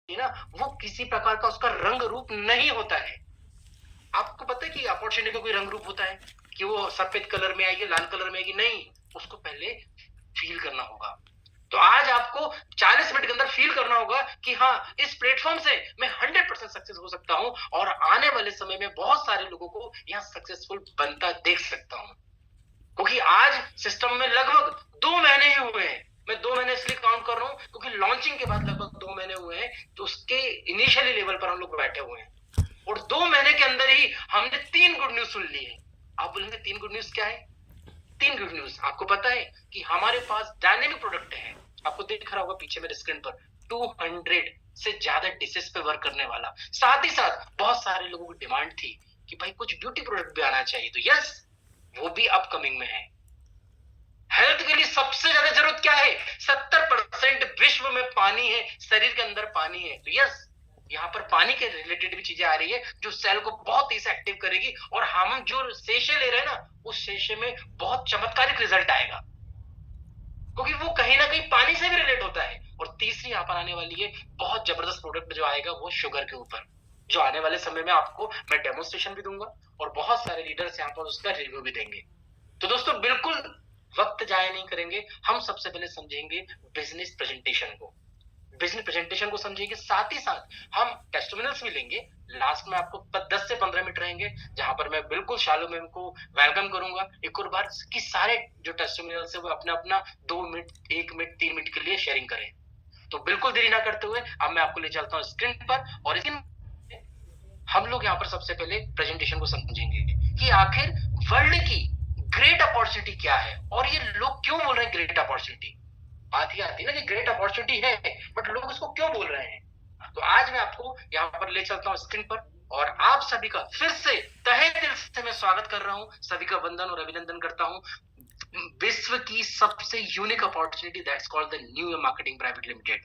है ना, वो किसी प्रकार का उसका रंग रूप नहीं होता है। आपको पता है कि अपॉर्चुनिटी का कोई रंग रूप होता है कि वो सफेद कलर में आएगी, लाल कलर में आएगी? नहीं, उसको पहले फील करना होगा। तो आज आपको 40 मिनट के अंदर फील करना होगा कि हाँ, इस प्लेटफॉर्म से मैं 100% सक्सेस हो सकता हूं और आने वाले समय में बहुत सारे लोगों को यहाँ सक्सेसफुल बनता देख सकता हूं। क्योंकि आज सिस्टम में लगभग 2 महीने ही हुए हैं। मैं 2 महीने इसलिए काउंट कर रहा हूं क्योंकि लॉन्चिंग के बाद लगभग 2 महीने हुए हैं, तो उसके इनिशियली लेवल पर हम लोग बैठे हुए हैं और 2 महीने के अंदर ही हमने 3 गुड न्यूज सुन ली है। आप बोलेंगे 3 गुड न्यूज क्या है? 3 गुड न्यूज आपको पता है कि हमारे पास डायनेमिक प्रोडक्ट है। आपको दिख रहा होगा पीछे मेरे स्क्रीन पर 200 से ज्यादा डिशेस पे वर्क करने वाला। साथ ही साथ बहुत सारे लोगों की डिमांड थी कि भाई कुछ ब्यूटी प्रोडक्ट भी आना चाहिए, तो यस, वो भी अपकमिंग में है। हेल्थ के लिए सबसे ज्यादा जरूरत क्या है? 70% विश्व में पानी है, शरीर के अंदर पानी है, तो यस, यहाँ पर पानी के रिलेटेड भी चीजें आ रही है जो सेल को बहुत ही एक्टिव करेगी और हम जो सेशे ले रहे हैं ना, उस सेशे में बहुत चमत्कारिक रिजल्ट आएगा क्योंकि वो कहीं ना कहीं पानी से भी रिलेट होता है। और तीसरी यहाँ पर आने वाली है बहुत जबरदस्त प्रोडक्ट जो आएगा, वो शुगर के ऊपर, जो आने वाले समय में आपको मैं डेमोन्स्ट्रेशन भी दूंगा और बहुत सारे लीडर्स यहाँ पर उसका रिव्यू भी देंगे। तो दोस्तों बिल्कुल वक्त जाया नहीं करेंगे, हम सबसे पहले समझेंगे बिजनेस प्रेजेंटेशन को। बिजनेस प्रेजेंटेशन को समझेंगे, साथ ही साथ हम टेस्टिमोनियल्स भी लेंगे। लास्ट में आपको 10 से 15 मिनट रहेंगे जहां पर मैं बिल्कुल शालू मैम को वेलकम करूंगा एक और बार कि सारे जो टेस्टिमोनियल्स है वो अपना अपना 2 मिनट, 1 मिनट, 3 मिनट के लिए शेयरिंग करें। तो बिल्कुल देरी ना करते हुए अब मैं आपको ले चलता हूँ स्क्रीन पर और हम लोग यहाँ पर सबसे पहले प्रेजेंटेशन को समझेंगे कि आखिर वर्ल्ड की ग्रेट अपॉर्चुनिटी क्या है और ये लोग क्यों बोल रहे हैं ग्रेट अपॉर्चुनिटी। बात ही आती है ना कि ग्रेट अपॉर्चुनिटी है, बट लोग उसको क्यों बोल रहे हैं। तो आज मैं आपको यहाँ पर ले चलता हूँ स्क्रीन पर और आप सभी का फिर से तहे दिल से मैं स्वागत कर रहा हूँ, सभी का वंदन और अभिनंदन करता हूँ विश्व की सबसे unique opportunity that's called the new young marketing private limited,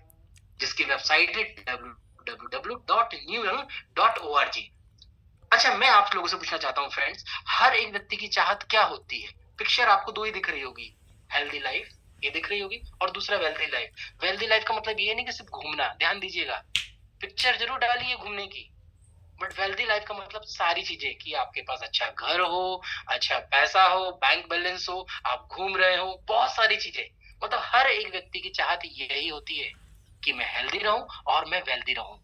जिसकी वेबसाइट है www.newyoung.org। अच्छा, मैं आप लोगों से पूछना चाहता हूँ फ्रेंड्स, हर एक व्यक्ति की चाहत क्या होती है? पिक्चर आपको दो ही दिख रही होगी, हेल्दी लाइफ ये दिख रही होगी और दूसरा वेल्थी लाइफ। वेल्थी लाइफ का मतलब ये नहीं कि सिर्फ घूमना, ध्यान दीजिएगा, पिक्चर जरूर डालिए घूमने की, बट वेल्थी लाइफ का मतलब सारी चीजें कि आपके पास अच्छा घर हो, अच्छा पैसा हो, बैंक बैलेंस हो, आप घूम रहे हो, बहुत सारी चीजें। मतलब हर एक व्यक्ति की चाहत यही होती है कि मैं हेल्दी रहूं और मैं वेल्दी रहूं।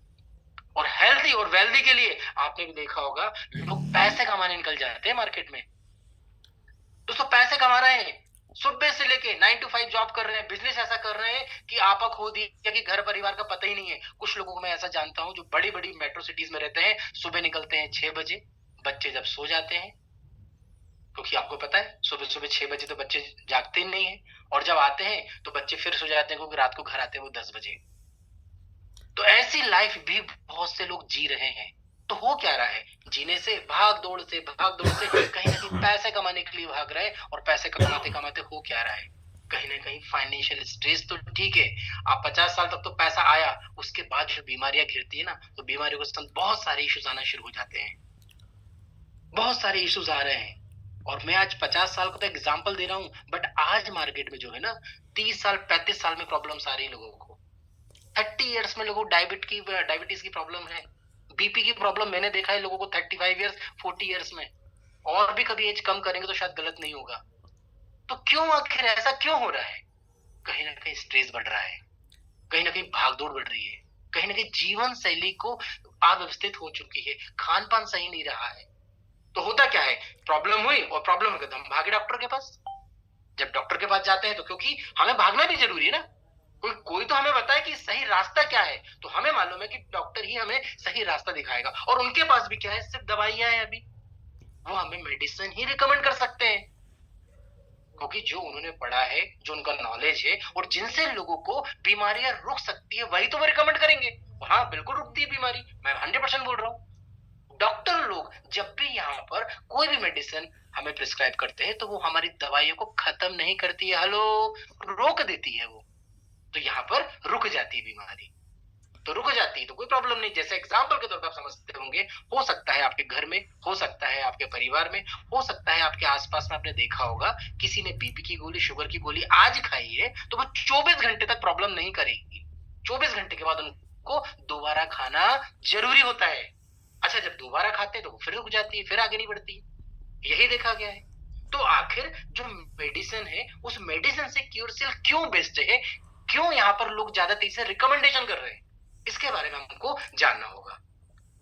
और हेल्दी और वेल्दी के लिए आपने भी देखा होगा लोग पैसे कमाने निकल जाते हैं मार्केट में। दोस्तों पैसे कमा रहे हैं, सुबह से लेके 9 to 5 जॉब कर रहे हैं, बिजनेस ऐसा कर रहे हैं कि आपा खो दिया कि घर परिवार का पता ही नहीं है। कुछ लोगों को मैं ऐसा जानता हूं जो बड़ी बड़ी मेट्रो सिटीज में रहते हैं, सुबह निकलते हैं 6 बजे, बच्चे जब सो जाते हैं, क्योंकि आपको पता है सुबह सुबह 6 बजे तो बच्चे जागते ही नहीं है, और जब आते हैं तो बच्चे फिर सो जाते हैं क्योंकि रात को घर आते हैं वो 10 बजे। तो ऐसी लाइफ भी बहुत से लोग जी रहे हैं। तो हो क्या रहा है, जीने से भाग दौड़ से कहीं ना कहीं पैसे कमाने के लिए भाग रहे हैं, और पैसे कमाते कमाते हो क्या रहा है, कहीं ना कहीं फाइनेंशियल स्ट्रेस। तो ठीक है, आप 50 साल तक तो पैसा आया, उसके बाद जो बीमारियां घिरती है ना, तो बीमारियों के साथ बहुत सारे इश्यूज आना शुरू हो जाते हैं, बहुत सारे इश्यूज आ रहे हैं। और मैं आज 50 साल का तो एग्जाम्पल दे रहा हूँ, बट आज मार्केट में जो है ना 30 साल 35 साल में प्रॉब्लम्स आ रही है लोगों को। 30 ईयर्स में लोगों को डायबिटीज की प्रॉब्लम है, बीपी की प्रॉब्लम मैंने देखा है लोगों को 35 ईयर्स 40 ईयर्स में। और भी कभी एज कम करेंगे तो शायद गलत नहीं होगा। तो क्यों, आखिर ऐसा क्यों हो रहा है? कहीं ना कहीं स्ट्रेस बढ़ रहा है, कहीं ना कहीं भागदौड़ बढ़ रही है, कहीं ना कहीं जीवन शैली को अव्यवस्थित हो चुकी है, खान पान सही नहीं रहा है। तो होता क्या है, प्रॉब्लम हुई और प्रॉब्लम हो गई तो हम भागे डॉक्टर के पास। जब डॉक्टर के पास जाते हैं तो क्योंकि हमें भागना भी जरूरी है ना, कोई कोई तो हमें बताए कि सही रास्ता क्या है, तो हमें मालूम है कि डॉक्टर ही हमें सही रास्ता दिखाएगा। और उनके पास भी क्या है, सिर्फ दवाइयां हैं अभी, वो हमें मेडिसिन ही रिकमेंड कर सकते हैं, क्योंकि जो उन्होंने पढ़ा है, जो उनका नॉलेज है और जिनसे लोगों को बीमारियां रुक सकती है वही तो वो रिकमेंड करेंगे। हाँ बिल्कुल रुकती है बीमारी, मैं 100% बोल रहा हूँ। डॉक्टर लोग जब भी यहाँ पर कोई भी मेडिसिन हमें प्रिस्क्राइब करते हैं तो वो हमारी दवाइयों को खत्म नहीं करती है, हेलो, रोक देती है वो। तो यहाँ पर रुक जाती है बीमारी, तो रुक जाती है तो कोई प्रॉब्लम नहीं। जैसे एग्जाम्पल के तौर पर आप समझते होंगे, हो सकता है आपके घर में, हो सकता है आपके परिवार में, हो सकता है आपके आसपास में, आपने देखा होगा किसी ने बीपी की गोली, शुगर की गोली आज खाई है तो वो 24 घंटे तक प्रॉब्लम नहीं करेगी, 24 घंटे के बाद उनको को दोबारा खाना जरूरी होता है। अच्छा, जब दोबारा खाते हैं तो वो फिर रुक जाती है, फिर आगे नहीं बढ़ती। यही देखा गया है। तो आखिर जो मेडिसिन है, उस मेडिसिन से क्यूरसेल क्यों बेस्ट है, क्यों यहाँ पर लोग ज्यादा तेजी से रिकमेंडेशन कर रहे हैं, इसके बारे में हमको जानना होगा।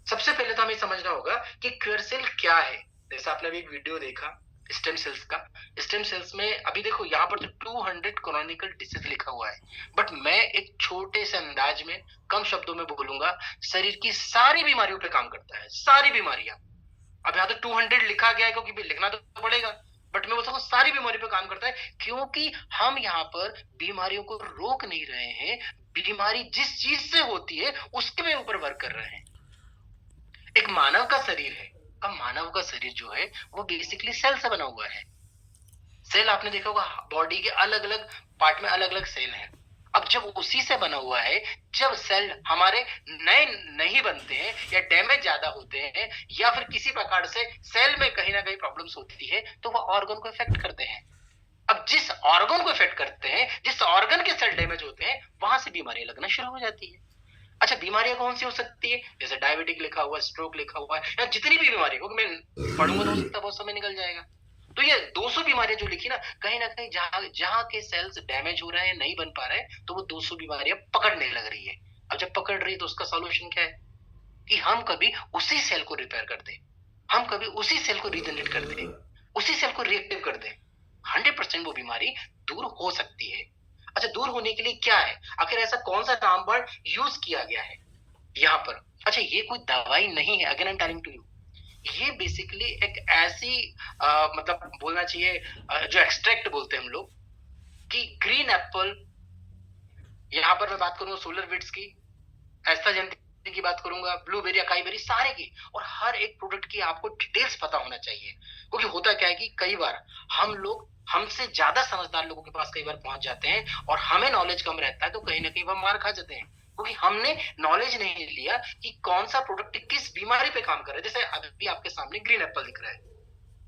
सबसे पहले तो हमें समझना होगा कि क्यूरसेल क्या है। जैसे आपने अभी एक वीडियो देखा स्टेम सेल्स का। स्टेम सेल्स में अभी देखो यहाँ पर तो 200 क्रॉनिकल डिसीज लिखा हुआ है, बट मैं एक छोटे से अंदाज में कम शब्दों में बोलूंगा, शरीर की सारी बीमारियों पे काम करता है, सारी बीमारियां। अब यहाँ तो 200 लिखा गया है क्योंकि लिखना तो पड़ेगा, बट मैं बोलता हूँ सारी बीमारियों पे काम करता है, क्योंकि हम यहाँ पर बीमारियों को रोक नहीं रहे हैं, बीमारी जिस चीज से होती है उसके ऊपर वर्क कर रहे हैं। एक मानव का शरीर है, अब मानव का शरीर जो है वो बेसिकली सेल से बना हुआ है। सेल आपने देखा होगा, बॉडी के अलग अलग पार्ट में अलग अलग सेल हैं। अब जब उसी से बना हुआ है, जब सेल हमारे नए नहीं बनते हैं या डैमेज ज्यादा होते हैं या फिर किसी प्रकार से सेल में कहीं ना कहीं प्रॉब्लम्स होती है, तो वह ऑर्गन को इफेक्ट करते हैं। अब जिस ऑर्गन को इफेक्ट करते हैं, जिस ऑर्गन के सेल डैमेज होते हैं, वहां से बीमारियां लगना शुरू हो जाती है। अच्छा, बीमारियां कौन सी हो सकती है? जैसे डायबिटिक लिखा हुआ है, स्ट्रोक लिखा हुआ है, या जितनी भी बीमारी, क्योंकि मैं पढ़ूंगा तो हो सकता है बहुत समय निकल जाएगा। तो ये 200 बीमारियां जो लिखी ना कहीं जहां जहां के सेल्स डैमेज हो रहे हैं, नहीं बन पा रहे हैं, तो वो 200 बीमारियां पकड़ने लग रही है। अब जब पकड़ रही है तो उसका सॉल्यूशन क्या है कि हम कभी उसी सेल को रिपेयर कर दें, हम कभी उसी सेल को रीजनरेट कर दें, उसी सेल को रिएक्टिव कर दें। 100% वो बीमारी दूर हो सकती है। अच्छा, दूर होने के लिए क्या है, आखिर ऐसा कौन सा नामवर्ड यूज किया गया है यहाँ पर? अच्छा, ये कोई दवाई नहीं है, again I am telling to you, ये बेसिकली एक ऐसी मतलब बोलना चाहिए जो एक्सट्रैक्ट बोलते हैं हम लोग, कि ग्रीन एप्पल, यहाँ पर मैं बात करूंगा सोलर विड्स की, एस्टाजेंथिन की बात करूंगा, ब्लूबेरी, अकाई बेरी, सारे की, और हर एक प्रोडक्ट की आपको डिटेल्स पता होना चाहिए। क्योंकि होता क्या है कि कई बार हम लोग हमसे ज्यादा समझदार लोगों के पास कई बार पहुंच जाते हैं और हमें नॉलेज कम रहता है, तो कहीं ना कहीं वह मार खा जाते हैं, क्योंकि हमने नॉलेज नहीं लिया कि कौन सा प्रोडक्ट किस बीमारी पे काम कर रहा है। जैसे अभी आपके सामने ग्रीन एप्पल दिख रहा है।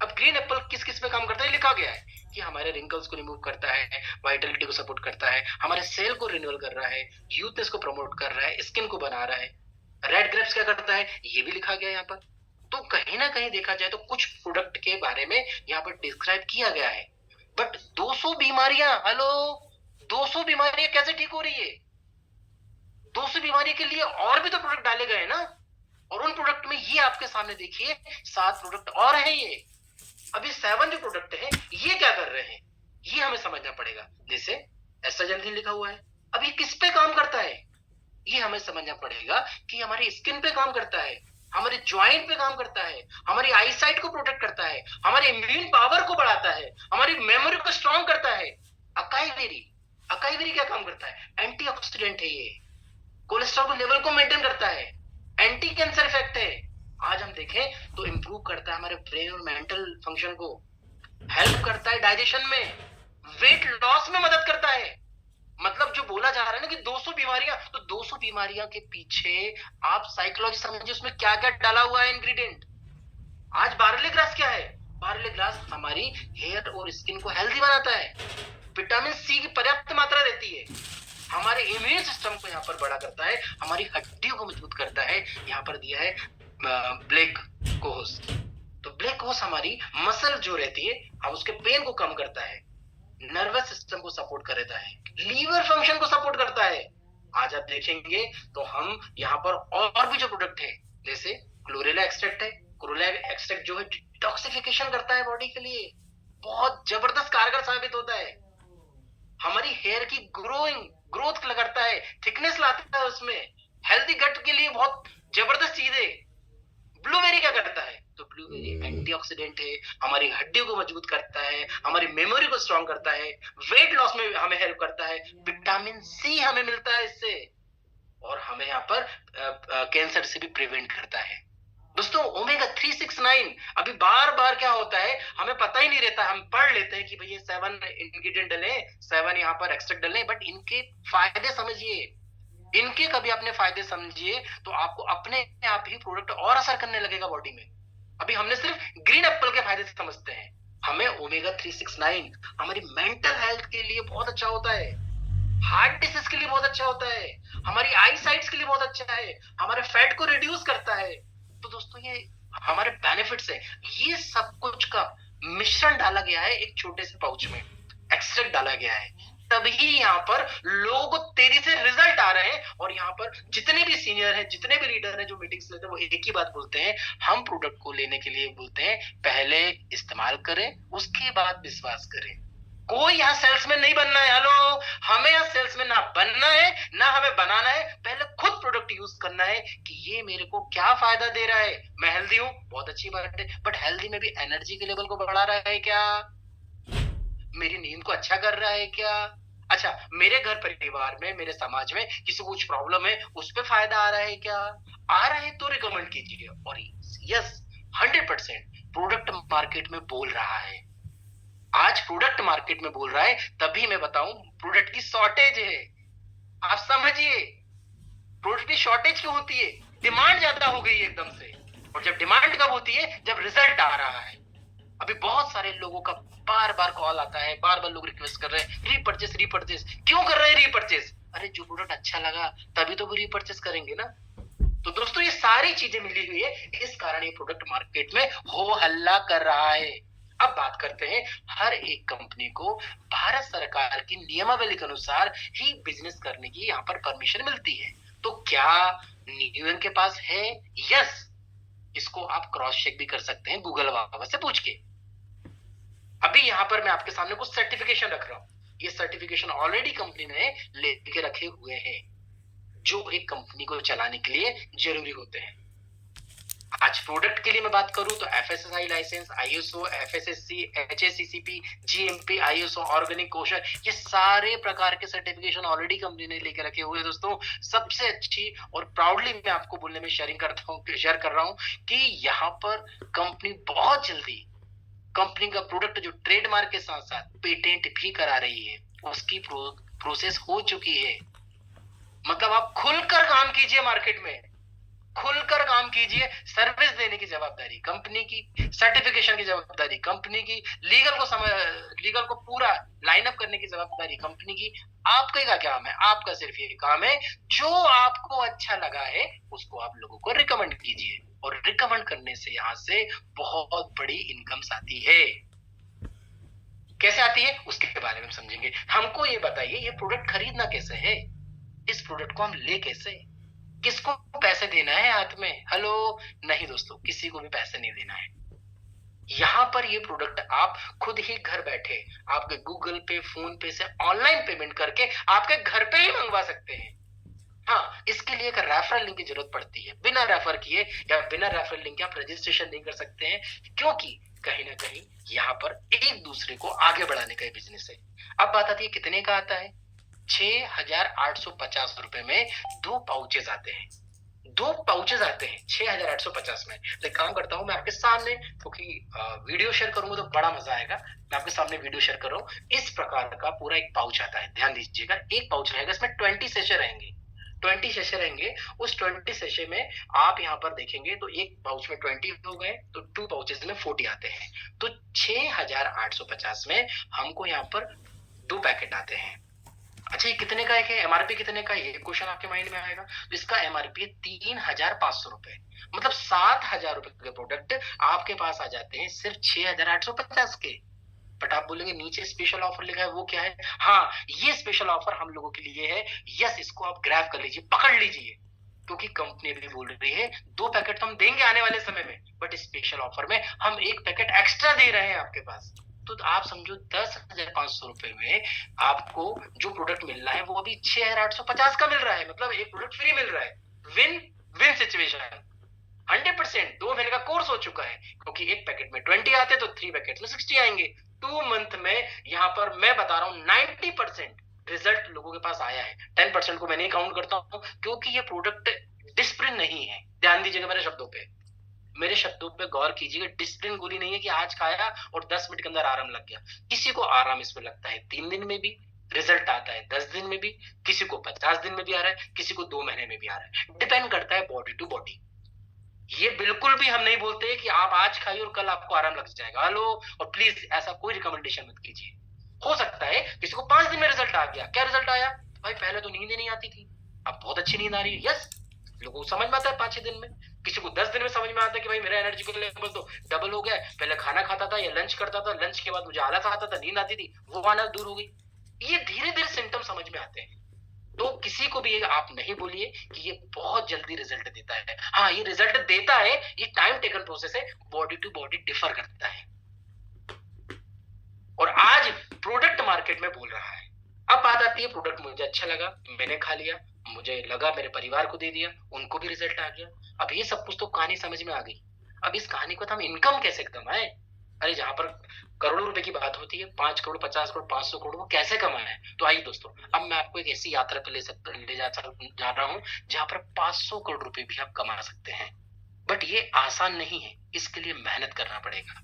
अब ग्रीन एप्पल किस किस पे काम करता है लिखा गया है कि हमारे रिंकल्स को रिमूव करता है, वाइटलिटी को सपोर्ट करता है, हमारे सेल को रिन्यूअल कर रहा है, यूथनेस को प्रमोट कर रहा है, स्किन को बना रहा है। रेड ग्रेप्स क्या करता है ये भी लिखा गया है यहाँ पर। तो कहीं ना कहीं देखा जाए तो कुछ प्रोडक्ट के बारे में यहाँ पर डिस्क्राइब किया गया है, बट 200 बीमारियां, हेलो, 200 बीमारियां कैसे ठीक हो रही है? 200 बीमारी के लिए और भी तो प्रोडक्ट डाले गए ना, और उन प्रोडक्ट में ये आपके सामने देखिए 7 प्रोडक्ट और है। ये अभी 7 जो प्रोडक्ट है ये क्या कर रहे हैं, ये हमें समझना पड़ेगा। जैसे एस्टाजेंथिन लिखा हुआ है, अब ये किस पे काम करता है, ये हमें समझना पड़ेगा कि हमारी स्किन पे काम करता है, हमारे ज्वाइंट पे काम करता है, हमारी आई साइट को प्रोटेक्ट करता है, हमारे इम्यून पावर को बढ़ाता है, हमारी मेमोरी को स्ट्रॉन्ग करता है। अकाई बेरी, अकाई बेरी क्या काम करता है? एंटीऑक्सीडेंट है ये, कोलेस्ट्रॉल लेवल को मेंटेन करता है, एंटी कैंसर इफेक्ट है। आज हम देखें तो इंप्रूव करता है हमारे ब्रेन और मेंटल फंक्शन को, हेल्प करता है डाइजेशन में, वेट लॉस में मदद करता है। मतलब जो बोला जा रहा है ना कि 200 बीमारियां, तो 200 बीमारियां के पीछे आप साइकोलॉजी समझिए उसमें क्या क्या डाला हुआ है इंग्रेडिएंट। आज बार्ले ग्रास क्या है? बार्ले ग्रास हमारी हेयर और स्किन को हेल्दी बनाता है, विटामिन सी की पर्याप्त मात्रा रहती है, हमारे इम्यून सिस्टम को यहाँ पर बड़ा करता है, हमारी हड्डियों को मजबूत करता है। यहाँ पर दिया है ब्लैक कोहोस, तो ब्लैक कोहोस हमारी मसल जो रहती है, हम उसके पेन को कम करता है, नर्वस सिस्टम को सपोर्ट करता है, लीवर फंक्शन को सपोर्ट करता है। आज आप देखेंगे तो हम यहाँ पर और भी जो प्रोडक्ट है, जैसे क्लोरेला एक्सट्रैक्ट है, क्लोरेला एक्सट्रैक्ट जो है डिटॉक्सिफिकेशन करता है बॉडी के लिए, बहुत जबरदस्त कारगर साबित होता है। हमारी हेयर की ग्रोथ करता है, थिकनेस लाता है उसमें, हेल्दी गट के लिए बहुत जबरदस्त चीज है। ब्लूबेरी क्या करता है? तो ब्लूबेरी एंटीऑक्सीडेंट है, हमारी हड्डियों को मजबूत करता है, हमारी मेमोरी को स्ट्रॉन्ग करता है, वेट लॉस में हमें हेल्प करता है, विटामिन सी हमें मिलता है इससे, और हमें यहाँ पर कैंसर से भी प्रिवेंट करता है। दोस्तों, ओमेगा 369 अभी बार बार क्या होता है हमें पता ही नहीं रहता, हम पढ़ लेते हैं कि भैया 7 इंग्रेडिएंट डले, 7 यहाँ पर एक्सट्रैक्ट डले, बट इनके फायदे समझिए, इनके कभी अपने फायदे समझिए तो आपको अपने आप ही प्रोडक्ट और असर करने लगेगा बॉडी में। अभी हमने सिर्फ ग्रीन एप्पल के फायदे समझते हैं, हमें ओमेगा 369 हमारी मेंटल हेल्थ के लिए बहुत अच्छा होता है। हार्ट डिसीज के लिए बहुत अच्छा होता है, हमारी आई साइट्स के लिए बहुत अच्छा है, हमारे फैट को रिड्यूस करता है। तो दोस्तों ये हमारे बेनिफिट्स है। ये सब कुछ का मिश्रण डाला गया है एक छोटे से पाउच में, एक्सट्रैक्ट डाला गया है, तभी यहाँ पर लोगों को तेजी से रिजल्ट आ रहे हैं। और यहाँ पर जितने भी सीनियर हैं, जितने भी लीडर हैं जो मीटिंग्स लेते हैं, वो एक ही बात बोलते हैं, हम प्रोडक्ट को लेने के लिए बोलते हैं पहले इस्तेमाल करें, उसके बाद विश्वास करें। कोई यहाँ सेल्समैन नहीं बनना है। हेलो, हमें यहाँ सेल्समैन ना बनना है ना हमें बनाना है। पहले खुद प्रोडक्ट यूज करना है कि ये मेरे को क्या फायदा दे रहा है। मैं हेल्दी हूँ, बहुत अच्छी बात है, बट हेल्दी में भी एनर्जी के लेवल को बढ़ा रहा है क्या? मेरी नींद को अच्छा कर रहा है क्या? अच्छा, मेरे घर परिवार में, मेरे समाज में किसी को कुछ प्रॉब्लम है, उस पर फायदा आ रहा है क्या? आ रहा है तो रिकमेंड कीजिए। और यस, 100% प्रोडक्ट मार्केट में बोल रहा है। आज प्रोडक्ट मार्केट में बोल रहा है, तभी मैं बताऊं प्रोडक्ट की शॉर्टेज है। आप समझिए, प्रोडक्ट की शॉर्टेज क्यों होती है? डिमांड ज्यादा हो गई है एकदम से। और जब डिमांड कब होती है? जब रिजल्ट आ रहा है। अभी बहुत सारे लोगों का बार बार कॉल आता है, बार बार लोग रिक्वेस्ट कर रहे हैं रीपर्चेस रीपर्चेस। क्यों कर रहे हैं रीपर्चेस? अरे जो प्रोडक्ट अच्छा लगा तभी तो वो रीपर्चेस करेंगे ना। तो दोस्तों ये सारी चीजें मिली हुई है, इस कारण ये प्रोडक्ट मार्केट में हो हल्ला कर रहा है। अब बात करते हैं, हर एक कंपनी को भारत सरकार की नियमावली के अनुसार ही बिजनेस करने की यहाँ पर परमिशन मिलती है। तो क्या न्यूयॉर्क के पास है? यस, इसको आप क्रॉस चेक भी कर सकते हैं गूगल बाबा से पूछ के। अभी यहाँ पर मैं आपके सामने कुछ सर्टिफिकेशन रख रहा हूँ। ये सर्टिफिकेशन ऑलरेडी कंपनी ने लेके रखे हुए हैं, जो एक कंपनी को चलाने के लिए जरूरी होते हैं। आज प्रोडक्ट के लिए मैं बात करूं तो FSSI licence, ISO, FSSC, HACCP, GMP, ISO, organic kosher, ये सारे प्रकार के सर्टिफिकेशन ऑलरेडी कंपनी ने लेके रखे हुए हैं। दोस्तों सबसे अच्छी और प्राउडली मैं आपको बोलने में शेयर कर रहा हूं कि यहाँ पर कंपनी बहुत जल्दी कंपनी का प्रोडक्ट जो ट्रेडमार्क के साथ साथ पेटेंट भी करा रही है, उसकी प्रोसेस हो चुकी है। मतलब आप खुलकर काम कीजिए मार्केट में, खुलकर काम कीजिए। सर्विस देने की जवाबदारी कंपनी की, सर्टिफिकेशन की जवाबदारी कंपनी की, लीगल को पूरा लाइनअप करने की जवाबदारी कंपनी की। आपके का काम है? आपका सिर्फ ये काम है, जो आपको अच्छा लगा है उसको आप लोगों को रिकमेंड कीजिए। और रिकमेंड करने से यहाँ से बहुत बड़ी इनकम्स आती है। कैसे आती है उसके बारे में समझेंगे। हमको ये बताइए, ये प्रोडक्ट खरीदना कैसे है? इस प्रोडक्ट को हम ले कैसे? किसको पैसे देना है हाथ में? हेलो, नहीं दोस्तों, किसी को भी पैसे नहीं देना है। यहाँ पर ये प्रोडक्ट आप खुद ही घर बैठे आपके गूगल पे, फोन पे से ऑनलाइन पेमेंट करके आपके घर पे ही मंगवा सकते हैं। हाँ, इसके लिए एक रेफरल लिंक की जरूरत पड़ती है। बिना रेफर किए या बिना रेफरल लिंक के आप रजिस्ट्रेशन नहीं कर सकते हैं, क्योंकि कहीं ना कहीं यहाँ पर एक दूसरे को आगे बढ़ाने का बिजनेस है। अब बात आती है कितने का आता है। 6,850 रुपए में 2 पाउचेस आते हैं। 2 पाउचेस आते हैं 6,850 में। तो एक काम करता हूं मैं आपके सामने, क्योंकि वीडियो शेयर करूंगा तो बड़ा मजा आएगा, मैं आपके सामने वीडियो शेयर कर रहा हूं। इस प्रकार का पूरा एक पाउच आता है, ध्यान दीजिएगा। एक पाउच रहेगा, इसमें 20 सेशे रहेंगे। 20 सेशे रहेंगे। उस 20 सेशे में आप यहाँ पर देखेंगे तो एक पाउच में 20 हो गए, तो 2 पाउचेस में 40 आते हैं। तो 6,850 में हमको यहाँ पर 2 पैकेट आते हैं। अच्छा, ये कितने का है? एमआरपी कितने का? ये क्वेश्चन आपके माइंड में आएगा। इसका एमआरपी है 3,500 रुपए। मतलब 7,000 रुपए के प्रोडक्ट आपके पास आ जाते हैं सिर्फ 6,850 के। बट आप बोलेंगे नीचे स्पेशल ऑफर लिखा है, वो क्या है? हाँ, ये स्पेशल ऑफर हम लोगों के लिए है। यस, इसको आप ग्रैब कर लीजिए, पकड़ लीजिए, क्योंकि कंपनी भी बोल रही है 2 पैकेट तो हम देंगे आने वाले समय में, बट स्पेशल ऑफर में हम 1 पैकेट एक्स्ट्रा दे रहे हैं आपके पास। तो आप समझो 10,500 रुपए में आपको जो प्रोडक्ट मिल रहा है वो अभी 6,850 का मिल रहा है। मतलब एक प्रोडक्ट फ्री मिल रहा है। Win win situation. 100% 2 महीने का कोर्स हो चुका है, क्योंकि एक पैकेट में 20 आते तो 3 पैकेट में 60 आएंगे। 2 मंथ में यहाँ पर मैं बता रहा हूँ 90% रिजल्ट लोगों के पास आया है। 10% को मैं नहीं काउंट करता हूँ, क्योंकि ये प्रोडक्ट डिस्प्रिन नहीं है। ध्यान दीजिएगा मेरे शब्दों पे, मेरे शब्दों पे गौर कीजिएगा। डिस्प्लिन गोली नहीं है कि आज खाया और 10 मिनट के अंदर आराम लग गया। किसी को आराम इसमें लगता है 3 दिन में भी, रिजल्ट आता है 10 दिन में भी, किसी को 50 दिन में भी आ रहा है, किसी को 2 महीने में भी आ रहा है। डिपेंड करता है बॉडी टू बॉडी। ये बिल्कुल भी हम नहीं बोलते कि आप आज खाइए और कल आपको आराम लग जाएगा। हेलो, और प्लीज ऐसा कोई रिकमेंडेशन मत कीजिए। हो सकता है किसी को 5 दिन में रिजल्ट आ गया। क्या रिजल्ट आया? भाई पहले तो नींद ही नहीं आती थी, अब बहुत अच्छी नींद आ रही है। यस, लोगों को समझ में आता है 5-6 दिन में, किसी को 10 दिन में समझ में आता है कि भाई मेरा एनर्जी का लेवल तो डबल हो गया। पहले खाना खाता था या लंच करता था, लंच के बाद मुझे आलस आता था, नींद आती थी, वो आना दूर हो गई। ये धीरे धीरे सिम्टम समझ में आते हैं। तो किसी को भी आप नहीं बोलिए कि ये बहुत जल्दी रिजल्ट देता है। हाँ, ये रिजल्ट देता है, ये टाइम टेकन प्रोसेस है, बॉडी टू बॉडी डिफर करता है। और आज प्रोडक्ट मार्केट में बोल रहा है। अब बात आती है, प्रोडक्ट मुझे अच्छा लगा, मैंने खा लिया, मुझे लगा मेरे परिवार को दे दिया, उनको भी रिजल्ट आ गया। अब ये सब कुछ तो कहानी समझ में आ गई। अब इस कहानी को तो हम इनकम कैसे कमाए? अरे जहां पर करोड़ों रुपए की बात होती है, 5 करोड़, 50 करोड़, 500 करोड़, वो कैसे कमाए हैं? तो आइए दोस्तों, अब मैं आपको एक ऐसी यात्रा पे जा रहा हूं जहां पर 500 करोड़ रुपए भी आप कमा सकते हैं। बट ये आसान नहीं है, इसके लिए मेहनत करना पड़ेगा।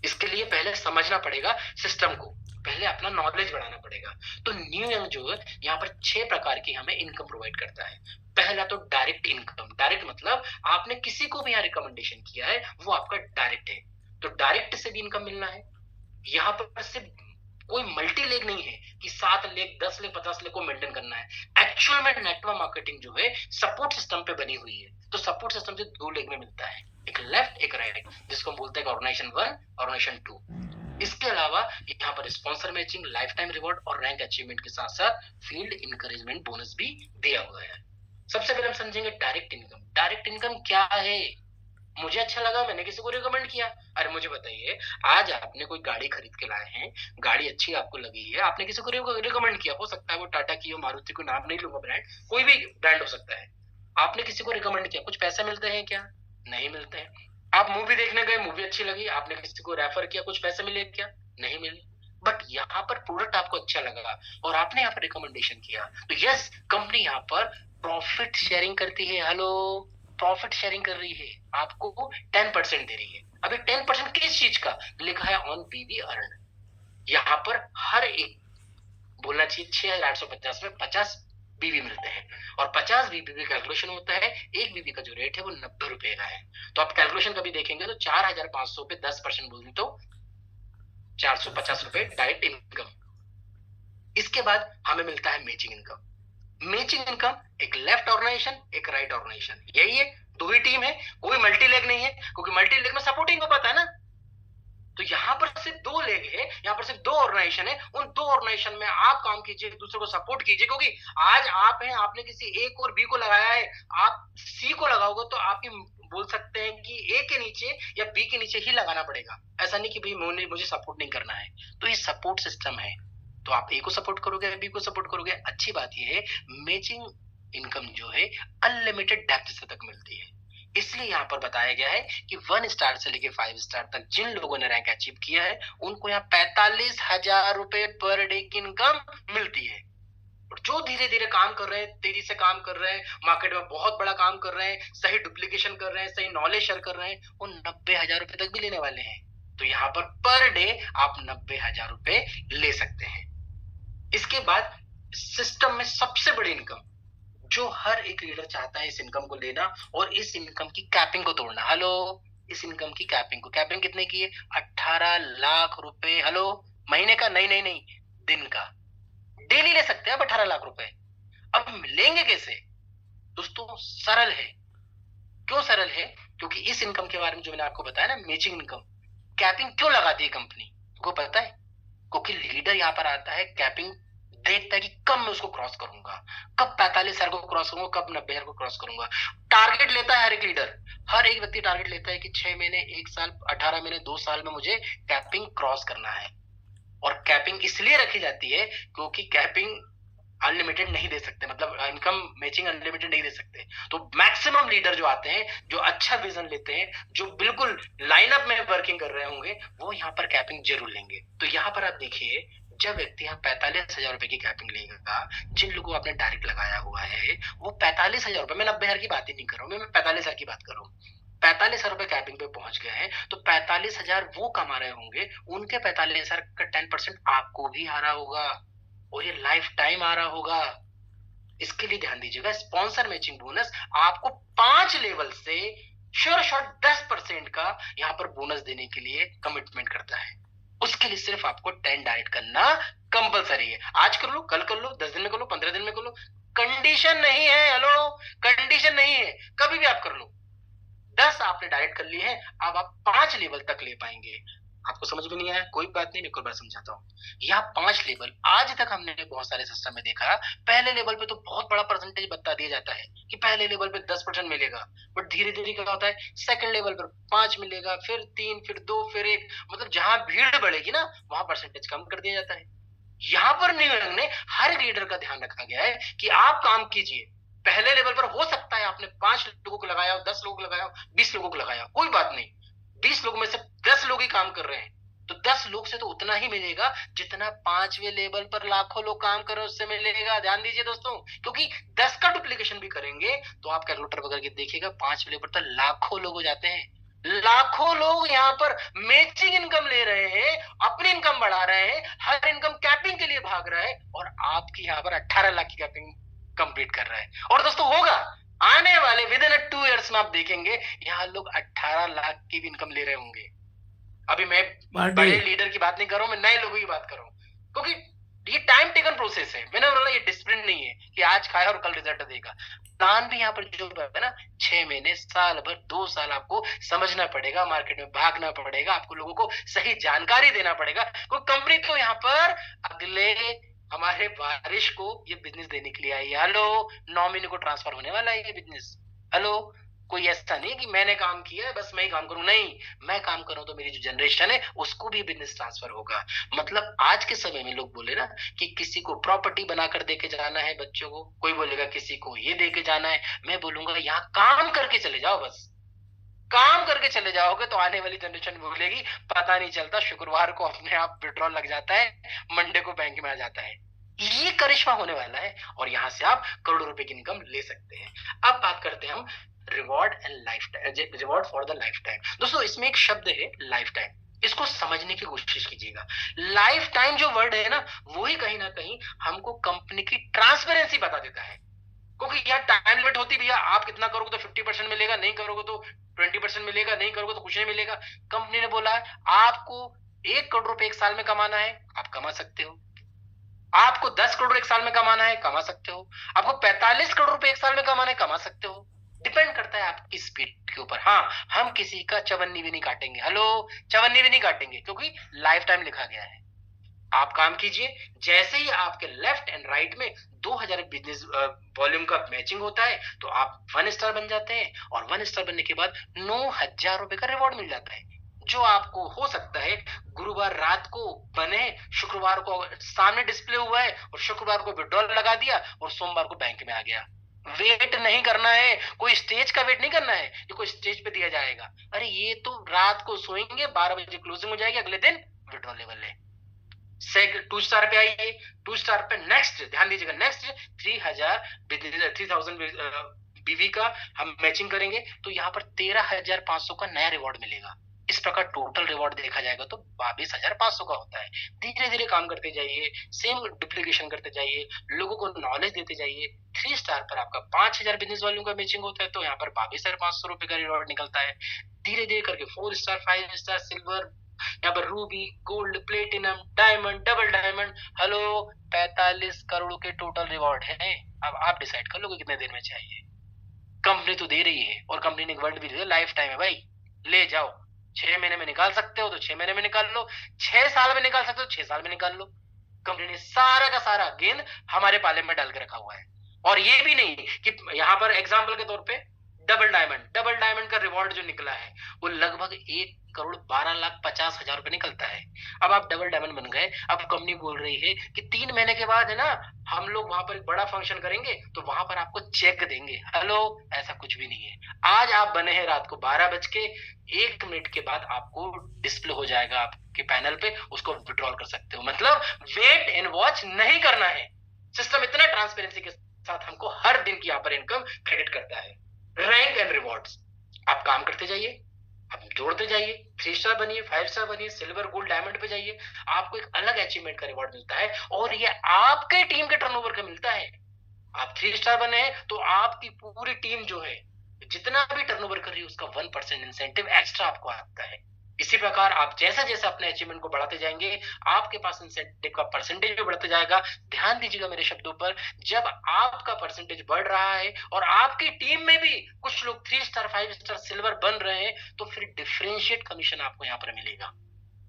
इसके लिए पहले समझना पड़ेगा सिस्टम को, पहले अपना नॉलेज बढ़ाना पड़ेगा। तो न्यू यंग जो है यहाँ पर 6 प्रकार की हमें इनकम प्रोवाइड करता है। पहला तो डायरेक्ट इनकम। डायरेक्ट मतलब आपने किसी को भी यहाँ रिकमेंडेशन किया है, वो आपका डायरेक्ट है, तो डायरेक्ट से भी इनकम मिलना है। यहाँ पर सिर्फ कोई मल्टी लेग नहीं है कि 7 लेग, 10 लेग, 50 लेग को मेंटेन करना है। एक्चुअल में नेटवर्क मार्केटिंग जो है सपोर्ट सिस्टम पे बनी हुई है, तो सपोर्ट सिस्टम से 2 लेग में मिलता है, एक लेफ्ट एक राइट, जिसको हम बोलते हैं ऑर्गेनाइजेशन 1, ऑर्गेनाइजेशन 2। इसके अलावा यहाँ पर sponsor matching, life time reward और रैंक अचीवमेंट के साथ साथ फील्ड इंकरेजमेंट बोनस भी दिया हुआ है। सबसे पहले हम समझेंगे डायरेक्ट इनकम। डायरेक्ट इनकम क्या है? मुझे अच्छा लगा, मैंने किसी को रिकमेंड किया। अरे मुझे बताइए, आज आपने कोई गाड़ी खरीद के लाए हैं, गाड़ी अच्छी आपको लगी है, आपने किसी को रिकमेंड किया, हो सकता है वो टाटा की हो, मारुति को, नाम नहीं लूंगा ब्रांड, कोई भी ब्रांड हो सकता है। आपने किसी को रिकमेंड किया, कुछ पैसे मिलते हैं क्या? नहीं मिलते हैं। आप मूवी देखने गए, मूवी अच्छी लगी, आपने किसी को रेफर किया, कुछ पैसे मिले क्या? नहीं मिले। बट यहाँ पर प्रोडक्ट आपको अच्छा लगा और आपने यहाँ पर रिकमेंडेशन किया, तो यस, कंपनी यहाँ पर प्रॉफिट शेयरिंग करती है। हेलो, प्रॉफिट शेयरिंग कर रही है, आपको 10% दे रही है। अभी 10% किस चीज का? लिखा है ऑन बीबी अर्न। यहाँ पर हर एक, बोलना चाहिए 6,850 में 50 बीबी मिलते हैं, और 50 बीबी का कैलकुलेशन होता है, एक बीबी का जो रेट है वो 90 रुपए का है। तो आप कैलकुलेशन कभी देखेंगे तो 4,500 पे 10% बोल दें तो 450 रुपए डायरेक्ट इनकम। इसके बाद हमें मिलता है मैचिंग इनकम। मैचिंग इनकम, एक लेफ्ट ऑर्गेनाइजेशन, एक राइट ऑर्गेनाइजेशन, यही है, 2 ही टीम है, कोई मल्टी लेग नहीं है, क्योंकि मल्टी लेग में सपोर्टिंग को पता है ना। तो यहाँ पर सिर्फ 2 लेग है, यहाँ पर सिर्फ 2 ऑर्गेनाइजेशन है, उन 2 ऑर्गेनाइजेशन में आप काम कीजिए, दूसरे को सपोर्ट कीजिए, क्योंकि आज आप हैं, आपने किसी ए को और बी को लगाया है, आप सी को लगाओगे तो आपकी, बोल सकते हैं कि ए के नीचे या बी के नीचे ही लगाना पड़ेगा। ऐसा नहीं कि भाई मुझे सपोर्ट नहीं करना है। तो ये सपोर्ट सिस्टम है, तो आप ए को सपोर्ट करोगे, बी को सपोर्ट करोगे। अच्छी बात यह है, मैचिंग इनकम जो है अनलिमिटेड डेप्थ से तक मिलती है। इसलिए यहाँ पर बताया गया है कि 1 स्टार से लेके 5 स्टार तक जिन लोगों ने रैंक अचीव किया है, उनको यहाँ 45,000 रुपए पर डे की इनकम मिलती है। और जो धीरे धीरे काम कर रहे हैं, तेजी से काम कर रहे हैं, मार्केट में बहुत बड़ा काम कर रहे हैं, सही डुप्लीकेशन कर रहे हैं, सही नॉलेज शेयर कर रहे हैं, वो 90,000 रुपए तक भी लेने वाले हैं। तो यहाँ पर डे आप 90,000 रुपए ले सकते हैं। इसके बाद सिस्टम में सबसे बड़ी इनकम, जो हर एक लीडर चाहता है इस इनकम को लेना और इस इनकम की कैपिंग को तोड़ना। हेलो, इस इनकम की कैपिंग कितने की है? 18 लाख रुपए। हेलो, महीने का? नहीं नहीं नहीं, दिन का। डेली ले सकते हैं आप 18 लाख रुपए। अब लेंगे कैसे? दोस्तों सरल है। क्यों सरल है? क्योंकि इस इनकम के बारे में जो मैंने आपको बताया ना, मैचिंग इनकम, कैपिंग क्यों लगाती है कंपनी को पता है? क्योंकि लीडर यहाँ पर आता है, कैपिंग देखता है कि कब मैं उसको क्रॉस करूंगा, कब 45,000 को क्रॉस करूंगा, कब 90,000 को क्रॉस करूंगा। टारगेट लेता है हर एक लीडर, हर एक व्यक्ति टारगेट लेता है कि 6 महीने, 1 साल, 18 महीने, 2 साल में मुझे कैपिंग क्रॉस करना है। और कैपिंग इसलिए रखी जाती है क्योंकि कैपिंग अनलिमिटेड नहीं दे सकते, मतलब इनकम मैचिंग अनलिमिटेड नहीं दे सकते। तो मैक्सिमम लीडर जो आते हैं, जो अच्छा विजन लेते हैं, जो बिल्कुल लाइनअप में वर्किंग कर रहे होंगे, वो यहाँ पर कैपिंग जरूर लेंगे। तो यहाँ पर आप देखिए, जब व्यक्ति यहाँ 45,000 रुपए की कैपिंग लेगा, जिन लोगों को आपने डायरेक्ट लगाया हुआ है, वो 45,000 रुपए, मैं 90,000 की बात ही नहीं कर रहा हूँ, मैं 45,000 की बात कर रहा हूँ। 45,000 रुपए कैपिंग पे पहुंच गए हैं, तो 45,000 वो कमा रहे होंगे, उनके 45,000 का 10% आपको भी आ रहा होगा, और ये लाइफ टाइम आ रहा होगा। इसके लिए ध्यान दीजिएगा, स्पॉन्सर मैचिंग बोनस आपको 5 लेवल से श्योर शॉट 10% का यहाँ पर बोनस देने के लिए कमिटमेंट करता है। उसके लिए सिर्फ आपको 10 डायरेक्ट करना कंपलसरी है। आज कर लो, कल कर लो, 10 दिन में कर लो, 15 दिन में कर लो, कंडीशन नहीं है। हेलो, कंडीशन नहीं है, कभी भी आप कर लो। 10 आपने डायरेक्ट कर लिए हैं, अब आप 5 लेवल तक ले पाएंगे। आपको समझ में नहीं आया, कोई बात नहीं, मैं एक बार समझाता हूँ। यहाँ 5 लेवल आज तक हमने बहुत सारे सिस्टम में देखा। पहले लेवल पे तो बहुत बड़ा परसेंटेज बता दिया जाता है कि पहले लेवल पे 10% मिलेगा, बट धीरे धीरे क्या होता है, सेकंड लेवल पर 5 मिलेगा, फिर 3, फिर 2, फिर 1, मतलब जहां भीड़ बढ़ेगी ना वहां परसेंटेज कम कर दिया जाता है। यहाँ पर न्यूयॉर्क ने हर एक लीडर का ध्यान रखा गया है कि आप काम कीजिए। पहले लेवल पर हो सकता है आपने 5 लोगों को लगाया हो, 10 लोगों को लगाया हो, 20 लोगों को लगाया हो, कोई बात नहीं। 20 लोगों में से 10 लोग ही काम कर रहे हैं, तो 10 लोग से तो उतना ही मिलेगा जितना 5वें लेवल पर लाखों लोग काम कर रहे हैं उससे मिलेगा। ध्यान दीजिए दोस्तों, क्योंकि 10 का डुप्लीकेशन भी करेंगे तो आप कैलकुलेटर वगैरह के देखिएगा 5वें लेवल पर लाखों लोग हो जाते हैं। लाखों लोग यहाँ पर मैचिंग इनकम ले रहे हैं, अपनी इनकम बढ़ा रहे हैं, हर इनकम कैपिंग के लिए भाग रहा है, और आपकी यहाँ पर 18 लाख की कैपिंग कंप्लीट कर रहा है। और दोस्तों होगा, आने वाले विद इन 2 ईयर्स में आप देखेंगे यहाँ लोग 18 लाख की भी इनकम ले रहे होंगे। अभी मैं बड़े लीडर की बात नहीं कर रहा हूं, मैं नए लोगों की बात कर रहा हूं, क्योंकि ये टाइम टेकन प्रोसेस है। मैंने बोला ये डिसिप्लिन नहीं है कि आज खाया और कल रिजल्ट देगा। प्लान भी यहाँ पर जो है ना, 6 महीने, साल भर, 2 साल आपको समझना पड़ेगा, मार्केट में भागना पड़ेगा, आपको लोगों को सही जानकारी देना पड़ेगा। कोई कंपनी तो यहाँ पर अगले हमारे बारिश को ये बिजनेस देने के लिए आई है। हेलो, 9 महीने को ट्रांसफर होने वाला है ये बिजनेस। हेलो, कोई ऐसा नहीं कि मैंने काम किया है बस मैं ही काम करूं, नहीं, मैं काम करूं तो मेरी जो जनरेशन है उसको भी बिजनेस ट्रांसफर होगा। मतलब आज के समय में लोग बोले ना कि किसी को प्रॉपर्टी बनाकर देके जाना है बच्चों को, कोई बोलेगा किसी को ये देके जाना है, मैं बोलूंगा यहाँ काम करके चले जाओ। बस काम करके चले जाओगे तो आने वाली जनरेशन बोलेगी पता नहीं चलता, शुक्रवार को अपने आप विड्रॉल लग जाता है, मंडे को बैंक में आ जाता है। ये करिश्मा होने वाला है और यहाँ से आप करोड़ों रुपए की इनकम ले सकते हैं। अब बात करते हैं हम reward and life time, reward for the life time. दोस्तों इसमें एक शब्द है लाइफ टाइम, इसको समझने की कोशिश कीजिएगा। लाइफ टाइम जो वर्ड है ना, वही कहीं ना कहीं हमको कंपनी की ट्रांसपेरेंसी बता देता है। क्योंकि यार टाइम लिमिट होती भैया, आप कितना करोगे तो 50% मिलेगा, नहीं करोगे तो 20% मिलेगा, नहीं करोगे तो कुछ नहीं मिलेगा। कंपनी ने बोला है आपको 1 करोड़ रुपए एक साल में कमाना है, आप कमा सकते हो। आपको 10 करोड़ एक साल में कमाना है, कमा सकते हो। आपको 45 करोड़ रुपए एक साल में कमाना है, कमा सकते हो। डिपेंड करता है आपकी स्पीड के ऊपर। हाँ, हम किसी का चवन्नी भी नहीं काटेंगे। हेलो, चवन्नी भी नहीं काटेंगे, क्योंकि लाइफ टाइम लिखा गया है। आप काम कीजिए, जैसे ही आपके लेफ्ट एंड राइट में 2000 बिजनेस वॉल्यूम का मैचिंग होता है तो आप 1 स्टार बन जाते हैं, और 1 स्टार बनने के बाद 9000 रुपए का रिवॉर्ड मिल जाता है, जो आपको हो सकता है गुरुवार रात को बने, शुक्रवार को सामने डिस्प्ले हुआ है, और शुक्रवार को विड्रॉल लगा दिया और सोमवार को बैंक में आ गया। वेट नहीं करना है, कोई स्टेज का वेट नहीं करना है कि कोई स्टेज पे दिया जाएगा। अरे ये तो रात को सोएंगे, 12 बजे क्लोजिंग हो जाएगी, अगले दिन विड्रॉल लेवल है। 2 स्टार पे आइए, 2 स्टार पे नेक्स्ट, ध्यान दीजिएगा, नेक्स्ट 3000 बीवी का हम मैचिंग करेंगे तो यहाँ पर 13,500 का नया रिवॉर्ड मिलेगा। इस प्रकार टोटल रिवॉर्ड देखा जाएगा तो 22,500 का होता है। धीरे धीरे काम करते जाइए, सेम डुप्लीकेशन करते जाइए, लोगों को नॉलेज देते जाइए। 3 स्टार पर आपका 5,000 बिजनेस वॉल्यूम का मैचिंग होता है तो यहाँ पर 22,500 रुपए का रिवॉर्ड निकलता है। धीरे धीरे करके 4 स्टार, 5 स्टार, सिल्वर, यहाँ पर Ruby, gold, platinum, diamond, double diamond. Hello, 45 crore के टोटल रिवॉर्ड है। अब आप डिसाइड कर लो कि कितने देर में चाहिए। कंपनी तो दे रही है, और कंपनी ने वर्ड भी दिया लाइफ टाइम है भाई, ले जाओ। 6 महीने में निकाल सकते हो तो 6 महीने में निकाल लो, 6 साल में निकाल सकते हो 6 साल में निकाल लो। कंपनी ने सारा का सारा गेंद हमारे पाले में डाल के रखा हुआ है। और ये भी नहीं कि यहाँ पर एग्जाम्पल के तौर पे डबल डायमंड का रिवॉर्ड जो निकला है वो लगभग 1,12,50,000 रुपए निकलता है। अब आप डबल डायमंड बन गए, अब कंपनी बोल रही है कि 3 महीने के बाद है ना हम लोग वहां पर एक बड़ा फंक्शन करेंगे तो वहां पर आपको चेक देंगे। हेलो, ऐसा कुछ भी नहीं है। आज आप बने हैं रात को 12 बज के 1 मिनट के बाद आपको डिस्प्ले हो जाएगा आपके पैनल पे, उसको विड्रॉल कर सकते हो। मतलब वेट एंड वॉच नहीं करना है। सिस्टम इतना ट्रांसपेरेंसी के साथ हमको हर दिन की यहाँ पर इनकम क्रेडिट करता है। रैंक एंड रिवॉर्ड्स, आप काम करते जाइए, आप जोड़ते जाइए, 3 स्टार बनिए, 5 स्टार बनिए, सिल्वर, गोल्ड, डायमंड पे जाइए, आपको एक अलग अचीवमेंट का रिवॉर्ड मिलता है, और ये आपके टीम के टर्नओवर का मिलता है। आप 3 स्टार बने हैं तो आपकी पूरी टीम जो है जितना भी टर्नओवर कर रही है उसका 1% इंसेंटिव एक्स्ट्रा आपको आता है। इसी प्रकार आप जैसा जैसा अपने अचीवमेंट को बढ़ाते जाएंगे, आपके पास इंसेंटिव का परसेंटेज भी बढ़ते जाएगा। ध्यान दीजिएगा मेरे शब्दों पर, जब आपका परसेंटेज बढ़ रहा है और आपकी टीम में भी कुछ लोग 3 स्टार 5 स्टार सिल्वर बन रहे हैं, तो फिर डिफरेंशिएट कमीशन आपको यहाँ पर मिलेगा।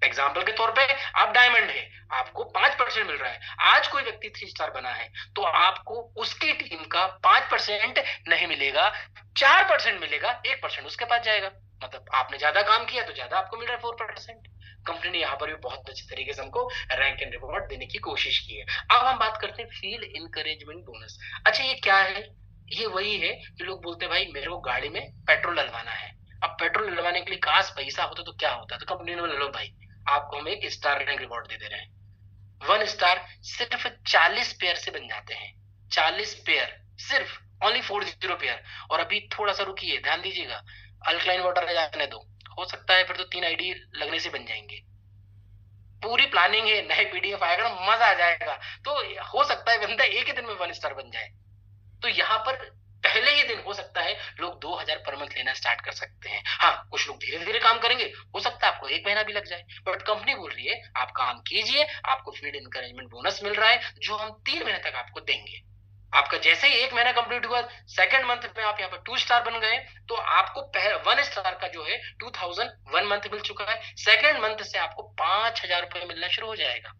एग्जाम्पल के तौर पे आप डायमंड है, आपको 5% मिल रहा है। आज कोई व्यक्ति 3 स्टार बना है, तो आपको उसकी टीम का 5% नहीं मिलेगा, 4% मिलेगा, 1% उसके पास जाएगा। मतलब आपने ज्यादा काम किया तो ज्यादा आपको मिल रहा है 4%। कंपनी ने यहाँ पर भी बहुत अच्छे तरीके से हमको रैंक एंड रिवॉर्ड देने की कोशिश की है। अब हम बात करते हैं फील्ड इनकरेजमेंट बोनस। अच्छा, ये क्या है? ये वही है कि लोग बोलते हैं भाई मेरे को गाड़ी में पेट्रोल डलवाना है। अब पेट्रोल डलवाने के लिए काश पैसा होता तो क्या होता, तो कंपनी ने बोला लो भाई आपको हम एक स्टार रैंक रिवॉर्ड दे दे रहे हैं। 1 स्टार सिर्फ 40 पेयर से बन जाते हैं, 40 पेयर, सिर्फ ओनली 40 पेयर। और अभी थोड़ा सा रुकिए, ध्यान दीजिएगा, अल्कलाइन वाटर जाने दो, हो सकता है फिर तो 3 आईडी लगने से बन जाएंगे। पूरी प्लानिंग है, नए पीडीएफ आएगा ना, मजा आ जाएगा। तो हो सकता है बंदा एक ही दिन में 1 स्टार बन जाए। तो यहाँ पर पहले ही दिन हो सकता है लोग 2000 पर मंथ लेना स्टार्ट कर सकते हैं। हाँ, कुछ लोग धीरे धीरे काम करेंगे, हो सकता है आपको 1 महीना भी लग जाए, बट कंपनी बोल रही है आप काम कीजिए, आपको फील्ड इंकरेजमेंट बोनस मिल रहा है जो हम 3 महीने तक आपको देंगे। आपका जैसे ही 1 महीना कंप्लीट हुआ, सेकंड मंथ में आप यहाँ पर 2 स्टार बन गए, तो आपको 1 स्टार का जो है 2000 1 मंथ मिल चुका है। सेकंड मंथ से आपको 5000 रुपए मिलना शुरू हो जाएगा।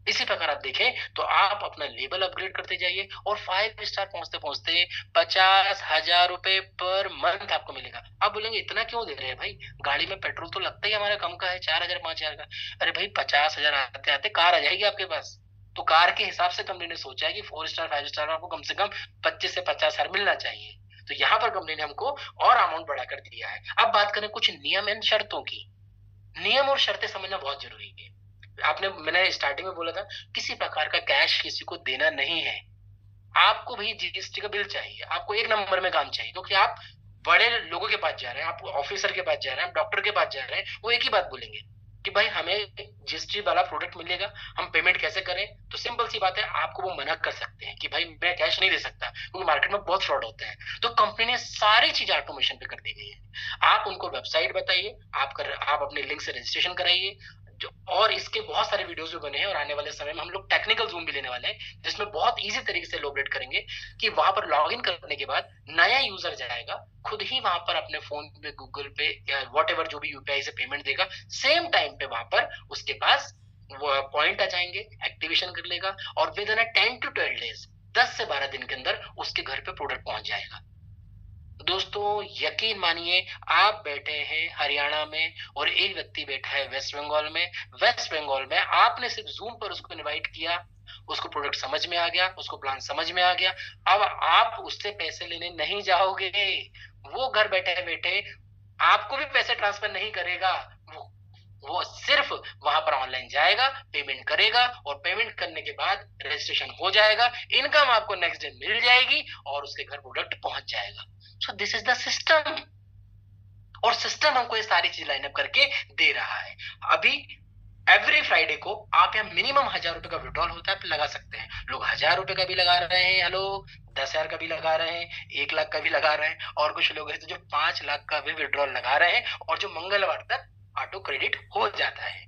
इसी प्रकार आप देखें तो आप अपना लेवल अपग्रेड करते जाइए और 5 स्टार पहुंचते पहुंचते 50,000 रुपए पर मंथ आपको मिलेगा। आप बोलेंगे इतना क्यों दे रहे हैं भाई, गाड़ी में पेट्रोल तो लगता ही हमारा कम का है, 4000 5000 का। अरे भाई 50,000 आते आते कार आ जाएगी आपके पास। तो कार के हिसाब से कंपनी ने सोचा है कि 4 स्टार 5 स्टार में आपको कम से कम 25 से 50,000 मिलना चाहिए। तो यहाँ पर कंपनी ने हमको और अमाउंट बढ़ाकर दिया है। अब बात करें कुछ नियम एंड शर्तों की। नियम और शर्तें समझना बहुत जरूरी है। मैंने स्टार्टिंग में बोला था, किसी प्रकार का कैश किसी को देना नहीं है। आपको भाई जीएसटी का बिल चाहिए, आपको 1 नंबर में काम चाहिए, क्योंकि आप बड़े लोगों के पास जा रहे हैं, आप ऑफिसर के पास जा रहे हैं, आप डॉक्टर के पास जा रहे हैं, वो एक ही बात बोलेंगे कि भाई हमें जीएसटी वाला प्रोडक्ट मिलेगा, हम पेमेंट कैसे करें? तो सिंपल सी बात है, आपको वो मना कर सकते हैं कि भाई मैं कैश नहीं दे सकता, क्योंकि मार्केट में बहुत फ्रॉड होता है। तो कंपनी ने सारी चीजें ऑटोमेशन पे कर दी गई है। आप उनको वेबसाइट बताइए, आप अपने लिंक से रजिस्ट्रेशन कराइए। और इसके बहुत सारे वीडियोस भी बने हैं, और आने वाले समय में हम लोग टेक्निकल जूम भी लेने वाले हैं, जिसमें बहुत इजी तरीके से एलोबरेट करेंगे कि वहां पर लॉग इन करने के बाद नया यूजर जाएगा, खुद ही वहां पर अपने फोन पे, गूगल पे या वॉट एवर जो भी यूपीआई से पेमेंट देगा, सेम टाइम पे वहां पर उसके पास वो पॉइंट आ जाएंगे, एक्टिवेशन कर लेगा, और विद इन 10 to 12 डेज, 10 से 12 दिन के अंदर उसके घर पे प्रोडक्ट पहुंच जाएगा। दोस्तों यकीन मानिए, आप बैठे हैं हरियाणा में और एक व्यक्ति बैठा है वेस्ट बंगाल में। वेस्ट बंगाल में आपने सिर्फ जूम पर उसको इनवाइट किया, उसको प्रोडक्ट समझ में आ गया, उसको प्लान समझ में आ गया। अब आप उससे पैसे लेने नहीं जाओगे, वो घर बैठे बैठे आपको भी पैसे ट्रांसफर नहीं करेगा। वो सिर्फ वहां पर ऑनलाइन जाएगा, पेमेंट करेगा, और पेमेंट करने के बाद रजिस्ट्रेशन हो जाएगा, इनकम आपको नेक्स्ट डे मिल जाएगी और उसके घर प्रोडक्ट पहुंच जाएगा। So this is the system, और सिस्टम हमको ये सारी चीज लाइनअप करके दे रहा है। अभी एवरी फ्राइडे को आप यहाँ मिनिमम 1000 रुपए का विड्रॉल होता है, आप लगा सकते हैं। लोग 1000 रुपए का भी लगा रहे हैं, हेलो, 10,000 का भी लगा रहे हैं, 1 लाख का भी लगा रहे हैं, और कुछ लोग ऐसे जो 5 लाख का भी विड्रॉल लगा रहे हैं, और जो मंगलवार तक ऑटो क्रेडिट हो जाता है।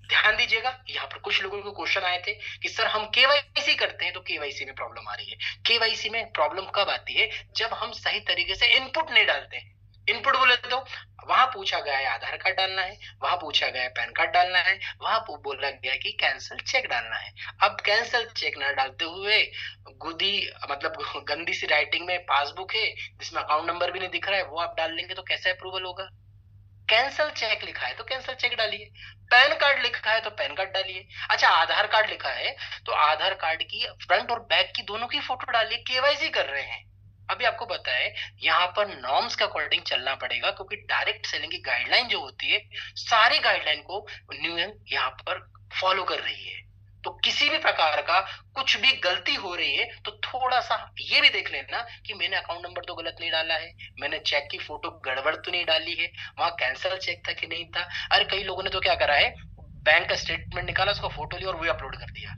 ध्यान दीजिएगा, यहाँ पर कुछ लोगों को क्वेश्चन आए थे कि सर हम केवाईसी करते हैं तो केवाईसी में प्रॉब्लम आ रही है। केवाईसी में प्रॉब्लम कब आती है? जब हम सही तरीके से इनपुट नहीं डालते हैं। इनपुट बोले तो वहां पूछा गया है आधार कार्ड डालना है, वहां पूछा गया है पैन कार्ड डालना है, वहां बोला गया कि कैंसिल चेक डालना है। अब कैंसिल चेक ना डालते हुए गुदी मतलब गंदी सी राइटिंग में पासबुक है जिसमें अकाउंट नंबर भी नहीं दिख रहा है, वो आप डाल लेंगे तो कैसे अप्रूवल होगा? कैंसल चेक लिखा है तो कैंसल चेक डालिए, पैन कार्ड लिखा है तो पैन कार्ड डालिए। अच्छा, आधार कार्ड लिखा है तो आधार कार्ड की फ्रंट और बैक की दोनों की फोटो डालिए, केवाईसी कर रहे हैं। अभी आपको पता है यहाँ पर नॉर्म्स के अकॉर्डिंग चलना पड़ेगा, क्योंकि डायरेक्ट सेलिंग की गाइडलाइन जो होती है, सारी गाइडलाइन को न्यू यहाँ पर फॉलो कर रही है। तो किसी भी प्रकार का कुछ भी गलती हो रही है तो थोड़ा सा ये भी देख लेना कि मैंने अकाउंट नंबर तो गलत नहीं डाला है, मैंने चेक की फोटो गड़बड़ तो नहीं डाली है, वहां कैंसिल चेक था कि नहीं था। अरे कई लोगों ने तो क्या करा है, बैंक का स्टेटमेंट निकाला, उसका फोटो लिया और वही अपलोड कर दिया।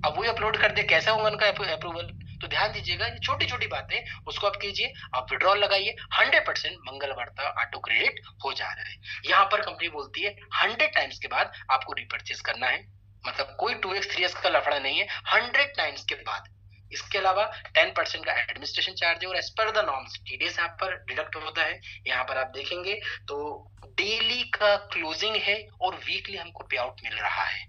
अब वही अपलोड कर दिया, कैसे होगा उनका अप्रूवल? तो तो ध्यान दीजिएगा, ये छोटी-छोटी बातें उसको आप कीजिए, आप विड्रॉल लगाइए, 100% मंगल वार्ता ऑटो क्रिएट हो जा रहा है। यहाँ पर कंपनी बोलती है 100 टाइम्स के बाद आपको रिपर्चेज करना है, मतलब कोई 2x 3x का लफड़ा नहीं है, 100 टाइम्स के बाद। इसके अलावा 10% का एडमिनिस्ट्रेशन चार्ज है और as per the norms TDS यहाँ पर डिडक्ट होता है। यहाँ पर आप देखेंगे तो डेली का क्लोजिंग है और वीकली हमको पे आउट मिल रहा है।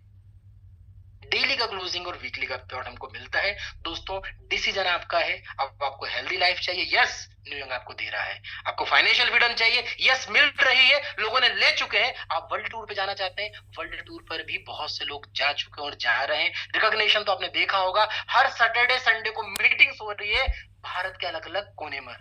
डेली का क्लोजिंग और वीकली का पे आउट हमको मिलता है। दोस्तों डिसीजन आपका है। अब आपको हेल्दी लाइफ चाहिए, यस न्यू यंग आपको दे रहा है। आपको फाइनेंशियल फ्रीडम चाहिए, यस मिल रही है, लोगों ने ले चुके हैं। आप वर्ल्ड टूर पे जाना चाहते हैं, वर्ल्ड टूर पर भी बहुत से लोग जा चुके हैं और जा रहे हैं। रिकॉग्निशन तो आपने देखा होगा, हर सैटरडे संडे को मीटिंग्स हो रही है भारत के अलग अलग कोने में।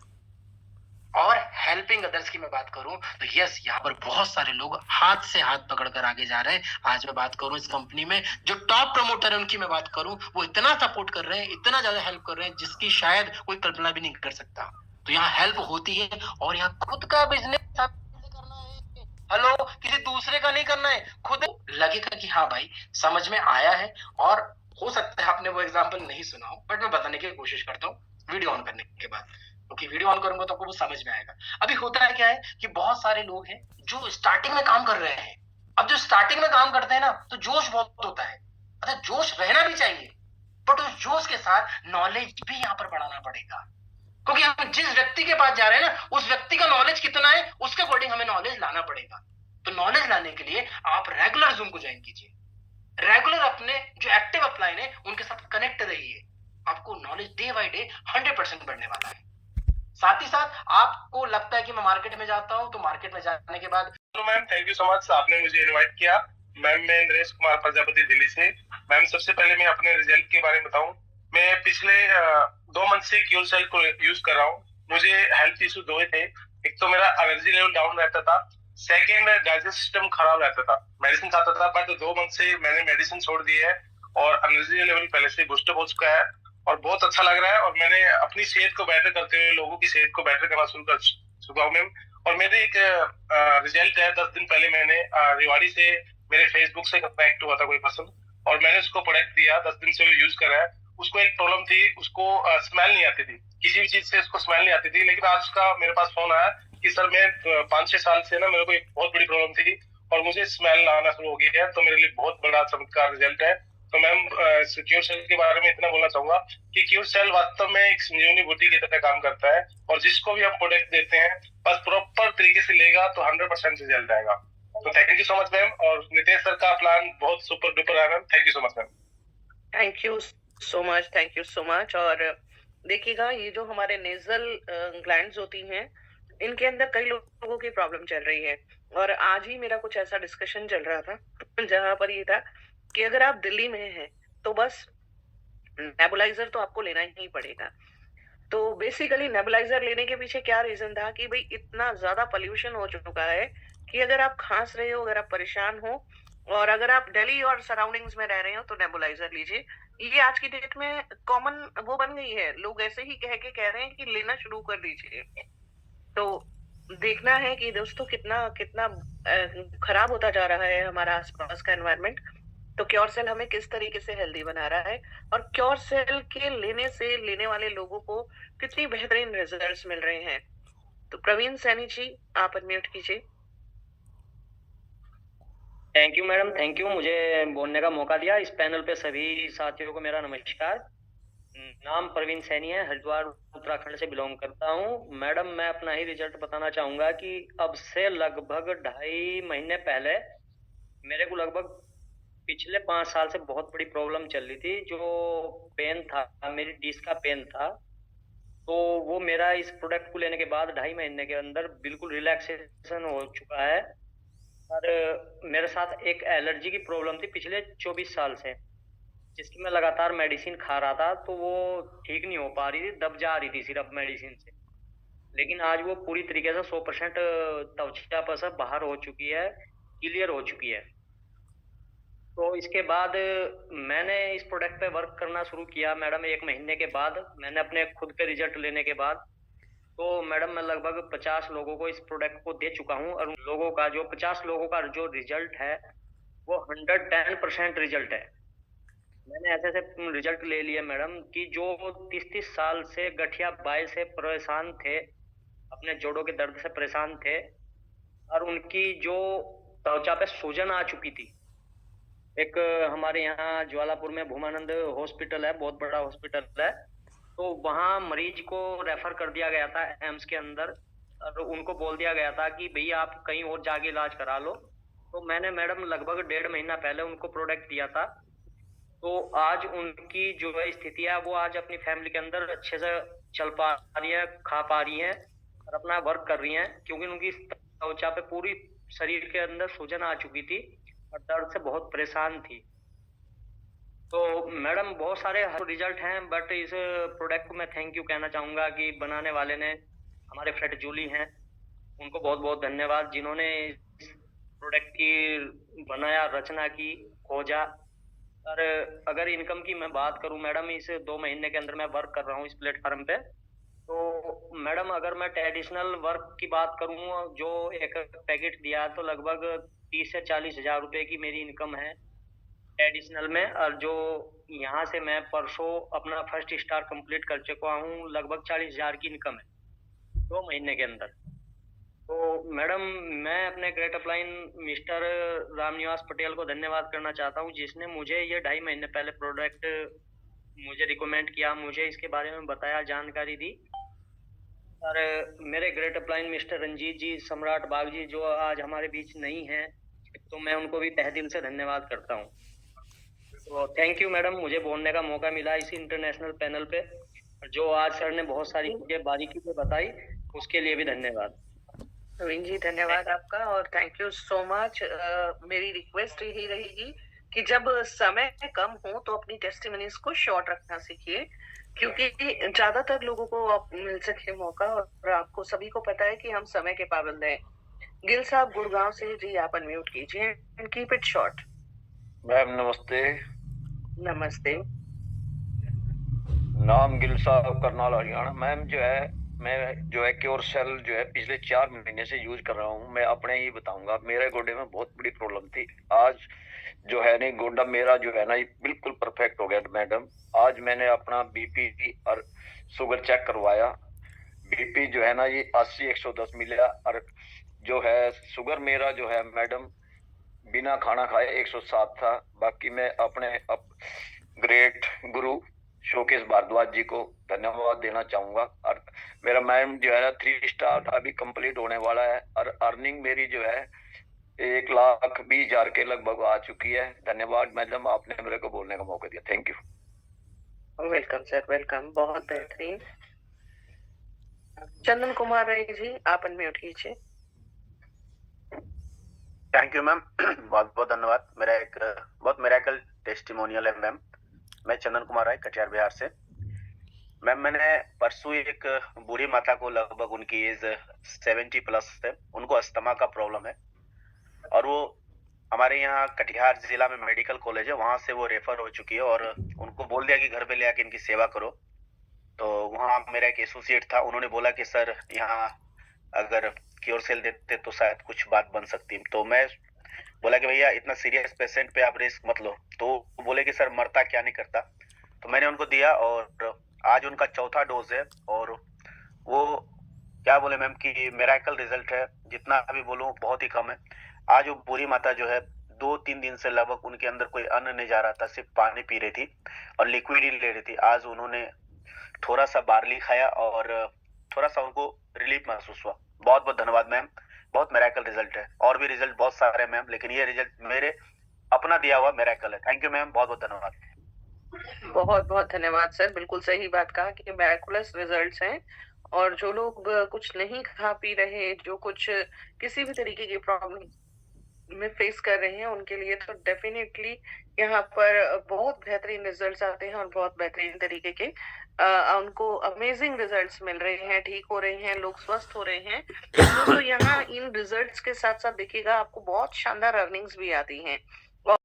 और हेल्पिंग अदर्स की मैं बात करूं तो यस, यहाँ पर बहुत सारे लोग हाथ से हाथ पकड़कर आगे जा रहे हैं। आज मैं बात करूं इस कंपनी में जो टॉप प्रमोटर है उनकी मैं बात करूं, वो इतना सपोर्ट कर रहे हैं, इतना ज्यादा हेल्प कर रहे हैं जिसकी शायद कोई कल्पना भी नहीं कर सकता। तो यहाँ हेल्प होती है और यहाँ खुद का बिजनेस करना है, हेलो किसी दूसरे का नहीं करना है, खुद लगेगा कि हाँ भाई समझ में आया है। और हो सकता है आपने वो एग्जाम्पल नहीं सुना हो, बट मैं बताने की कोशिश करता हूँ वीडियो ऑन करने के बाद, क्योंकि वीडियो ऑन करूंगा तो आपको वो समझ में आएगा। अभी होता है क्या है कि बहुत सारे लोग हैं जो स्टार्टिंग में काम कर रहे हैं। अब जो स्टार्टिंग में काम करते हैं ना, तो जोश बहुत होता है, अच्छा जोश रहना भी चाहिए, बट उस जोश के साथ नॉलेज भी यहाँ पर बढ़ाना पड़ेगा। क्योंकि हम जिस व्यक्ति के पास जा रहे हैं ना, उस व्यक्ति का नॉलेज कितना है उसके अकॉर्डिंग हमें नॉलेज लाना पड़ेगा। तो नॉलेज लाने के लिए आप रेगुलर जूम को ज्वाइन कीजिए, रेगुलर अपने जो एक्टिव अपलाइन है उनके साथ कनेक्ट रहिए। आपको नॉलेज डे बाय डे 100% बढ़ने वाला है। साथ ही साथ आपको लगता है कि मैं मार्केट में जाता हूं, तो मार्केट में जाने के बाद hello ma'am, thank you so much, आपने मुझे इनवाइट किया। मैम मैं नरेश कुमार प्रजापति दिल्ली से। मैम सबसे पहले मैं अपने रिजल्ट के बारे में बताऊं। मैं पिछले 2 मंथ से क्योर सेल को यूज कर रहा हूं। मुझे हेल्थ इशू 2 थे। एक तो मेरा एनर्जी लेवल डाउन रहता था, सेकेंड डाइजेस्ट सिस्टम खराब रहता था। मेडिसिन खाता था, बट 2 मंथ से मैंने मेडिसिन छोड़ दी है और एनर्जी लेवल पहले से बूस्टअप हो चुका है और बहुत अच्छा लग रहा है। और मैंने अपनी सेहत को बेटर करते हुए लोगों की सेहत को बेटर करना शुरू कर चुका हूँ मैम। और मेरे एक रिजल्ट है, 10 दिन पहले मैंने रिवाड़ी से मेरे फेसबुक से कनेक्ट हुआ था कोई पर्सन, और मैंने उसको प्रोडक्ट दिया, 10 दिन से वो यूज कर रहा है। उसको एक प्रॉब्लम थी, उसको स्मेल नहीं आती थी, किसी भी चीज से उसको स्मेल नहीं आती थी। लेकिन आज उसका मेरे पास फोन आया कि सर मैं 5-6 साल से ना मेरे को एक बहुत बड़ी प्रॉब्लम थी और मुझे स्मेल आना शुरू हो गई है। तो मेरे लिए बहुत बड़ा चमत्कार रिजल्ट है। तो मैम क्योर सेल के बारे में इतना बोलना चाहूंगा कि क्योर सेल वास्तव में एक संजीवनी बूटी की तरह काम करता है और जिसको भी हम प्रोडक्ट देते हैं बस प्रॉपर तरीके से लेगा तो 100% रिजल्ट आएगा। तो thank you so much ma'am. और नितेश सर का प्लान बहुत सुपर डुपर है ma'am. Thank you so much ma'am. Thank you so much, thank you so much. और देखिएगा, ये जो हमारे नेजल ग्लैंड्स होती हैं, इनके अंदर कई लोगों की प्रॉब्लम चल रही है। और आज ही मेरा कुछ ऐसा डिस्कशन चल रहा था जहां पर ये था कि अगर आप दिल्ली में हैं तो बस नेबुलाइजर तो आपको लेना ही पड़ेगा। तो बेसिकली नेबुलाइजर लेने के पीछे क्या रीजन था कि भाई इतना ज्यादा पोल्यूशन हो चुका है कि अगर आप खांस रहे हो, अगर आप परेशान हो, और अगर आप दिल्ली और सराउंडिंग्स में रह रहे हो तो नेबुलाइजर लीजिए। ये आज की डेट में कॉमन वो बन गई है, लोग ऐसे ही कह रहे हैं कि लेना शुरू कर दीजिए। तो देखना है कि दोस्तों कितना कितना खराब होता जा रहा है हमारा आसपास का एनवायरनमेंट। तो क्योर सेल हमें किस तरीके से हेल्दी बना रहा है और क्योर सेल के लेने से लेने वाले लोगों को कितनी बेहतरीन रिजल्ट्स मिल रहे हैं। तो प्रवीण सैनी जी, आप अनम्यूट कीजिए। Thank you madam, thank you मुझे बोलने का मौका दिया। इस पैनल पे सभी साथियों को मेरा नमस्कार। नाम प्रवीण सैनी है, हरिद्वार उत्तराखंड से बिलोंग करता हूँ। मैडम मैं अपना ही रिजल्ट बताना चाहूंगा कि अब से लगभग 2.5 महीने पहले मेरे को लगभग पिछले 5 साल से बहुत बड़ी प्रॉब्लम चल रही थी। जो पेन था, मेरी डिस्क का पेन था, तो वो मेरा इस प्रोडक्ट को लेने के बाद 2.5 महीने के अंदर बिल्कुल रिलैक्सेशन हो चुका है। और मेरे साथ एक एलर्जी की प्रॉब्लम थी पिछले 24 साल से, जिसकी मैं लगातार मेडिसिन खा रहा था, तो वो ठीक नहीं हो पा रही थी, दब जा रही थी सिर्फ मेडिसिन से। लेकिन आज वो पूरी तरीके से 100% त्वचा पर से बाहर हो चुकी है, क्लियर हो चुकी है। तो इसके बाद मैंने इस प्रोडक्ट पे वर्क करना शुरू किया मैडम। 1 महीने के बाद मैंने अपने खुद के रिजल्ट लेने के बाद, तो मैडम मैं लगभग 50 लोगों को इस प्रोडक्ट को दे चुका हूँ और उन लोगों का जो 50 लोगों का जो रिजल्ट है वो 110% रिजल्ट है। मैंने ऐसे ऐसे रिजल्ट ले लिए मैडम कि जो 30-30 साल से गठिया बाई से परेशान थे, अपने जोड़ों के दर्द से परेशान थे और उनकी जो त्वचा पे सूजन आ चुकी थी। एक हमारे यहाँ ज्वालापुर में भूमानंद हॉस्पिटल है, बहुत बड़ा हॉस्पिटल है। तो वहाँ मरीज को रेफर कर दिया गया था एम्स के अंदर और उनको बोल दिया गया था कि भैया आप कहीं और जाके इलाज करा लो। तो मैंने मैडम लगभग 1.5 महीना पहले उनको प्रोडक्ट दिया था। तो आज उनकी जो है स्थिति है वो आज अपनी फैमिली के अंदर अच्छे से चल पा रही है, खा पा रही हैं और अपना वर्क कर रही हैं, क्योंकि उनकी त्वचा पे पूरी शरीर के अंदर सूजन आ चुकी थी और दर्द से बहुत परेशान थी। तो मैडम बहुत सारे रिजल्ट हैं, बट इस प्रोडक्ट को मैं थैंक यू कहना चाहूंगा कि बनाने वाले ने हमारे फ्रेंड जूली हैं, उनको बहुत बहुत धन्यवाद जिन्होंने इस प्रोडक्ट की बनाया, रचना की, खोजा। और अगर इनकम की मैं बात करूं मैडम, इस 2 महीने के अंदर मैं वर्क कर रहा हूं इस प्लेटफॉर्म पे। तो मैडम अगर मैं ट्रेडिशनल वर्क की बात करूं, जो एक पैकेट दिया तो लगभग 30 से 40 हजार रुपए की मेरी इनकम है एडिशनल में। और जो यहाँ से मैं परसों अपना फर्स्ट स्टार कंप्लीट कर चुका हूँ, लगभग 40,000 की इनकम है 2 महीने के अंदर। तो मैडम मैं अपने great upline mister Ramniwas Patel को धन्यवाद करना चाहता हूँ, जिसने मुझे ये 2.5 महीने पहले प्रोडक्ट मुझे रिकमेंड किया, मुझे इसके बारे में बताया, जानकारी दी। और मेरे ग्रेट अपलाइन मिस्टर रंजीत जी, सम्राट बाग जी जो आज हमारे बीच नहीं हैं, तो मैं उनको भी तहे दिल से धन्यवाद करता हूँ। तो थैंक यू मैडम, मुझे बोलने का मौका मिला इस इंटरनेशनल पैनल पे। जो आज सर ने बहुत सारी चीजें बारीकी से बताई, उसके लिए भी धन्यवाद। प्रवीण जी धन्यवाद आपका और थैंक यू सो मच। मेरी रिक्वेस्ट यही रहेगी कि जब समय कम हो तो अपनी टेस्टिमनीज को शॉर्ट रखना सीखिए, क्योंकि ज्यादातर लोगों को मिल सके मौका और आपको सभी को पता है कि हम समय के पाबंद हैं। गिल साहब गुड़गांव से, जी आप अनम्यूट कीजिए and keep it short. Ma'am नमस्ते। नमस्ते। नाम गिल साहब, करनाल हरियाणा। मैम जो है मैं जो है क्योर सेल जो है पिछले 4 महीने से यूज कर रहा हूँ। मैं अपने ही बताऊंगा, मेरे गोडे में बहुत बड़ी प्रॉब्लम थी। आज जो है नहीं, गोडा मेरा जो है ना बिल्कुल परफेक्ट हो गया मैडम। आज मैंने अपना बीपी और शुगर चेक करवाया। बीपी जो है ना ये 80-110 मिला और जो है शुगर मेरा जो है मैडम बिना खाना खाए 107 था। बाकी मैं अपने ग्रेट गुरु शोकेश भारद्वाज जी को धन्यवाद देना चाहूंगा। और मेरा मैम जो है 3 स्टार अभी कंप्लीट होने वाला है और अर्निंग मेरी जो है 1,20,000 के लगभग आ चुकी है। धन्यवाद मैडम, आपने मेरे को बोलने का मौका दिया। Thank you. Welcome sir, welcome, बहुत बेहतरीन। चंदन कुमार राय जी आप अनम्यूट कीजिए। थैंक यू मैम, बहुत बहुत धन्यवाद। मेरा एक बहुत मिरेकल टेस्टिमोनियल है मैम। मैं चंदन कुमार राय, कटिहार बिहार से। मैम मैंने परसों एक बूढ़ी माता को, लगभग उनकी एज 70 प्लस है, उनको अस्थमा का प्रॉब्लम है और वो हमारे यहाँ कटिहार जिला में मेडिकल कॉलेज है, वहां से वो रेफर हो चुकी है और उनको बोल दिया कि घर पे ले आके इनकी सेवा करो। तो वहाँ मेरा एक एसोसिएट था, उन्होंने बोला कि सर यहाँ अगर क्योर सेल देते तो शायद कुछ बात बन सकती। तो मैं बोला कि भैया इतना सीरियस पेशेंट पे आप रिस्क मत लो। तो बोले कि सर मरता क्या नहीं करता। तो मैंने उनको दिया और आज उनका 4था डोज है और वो क्या बोले मैम कि मिरेकल रिजल्ट है, जितना अभी बोलूं बहुत ही कम है। आज वो बूढ़ी माता जो है 2-3 दिन से लगभग उनके अंदर कोई अन्न नहीं जा रहा था, सिर्फ पानी पी रही थी और लिक्विड ही ले रही थी। आज उन्होंने थोड़ा सा बार्ली खाया और थोड़ा सा उनको रिलीफ महसूस हुआ। बहुत बहुत धन्यवाद मैम, बहुत मिरेकल रिजल्ट है। और भी रिजल्ट बहुत सारे हैं मैम, लेकिन ये रिजल्ट मेरे अपना दिया हुआ मिरेकल है। थैंक यू मैम, बहुत बहुत धन्यवाद। बहुत बहुत धन्यवाद सर, बिल्कुल सही बात कहा कि मिरेकुलस रिजल्ट्स हैं। और जो लोग कुछ नहीं खा पी रहे, जो कुछ किसी भी तरीके की प्रॉब्लम में फेस कर रहे हैं, उनके लिए तो डेफिनेटली यहाँ पर बहुत बेहतरीन रिजल्ट्स आते हैं और बहुत बेहतरीन तरीके के उनको अमेजिंग रिजल्ट्स मिल रहे हैं, ठीक हो रहे हैं, लोग स्वस्थ हो रहे हैं। तो यहाँ इन रिजल्ट्स के साथ साथ देखिएगा आपको बहुत शानदार अर्निंग्स भी आती हैं।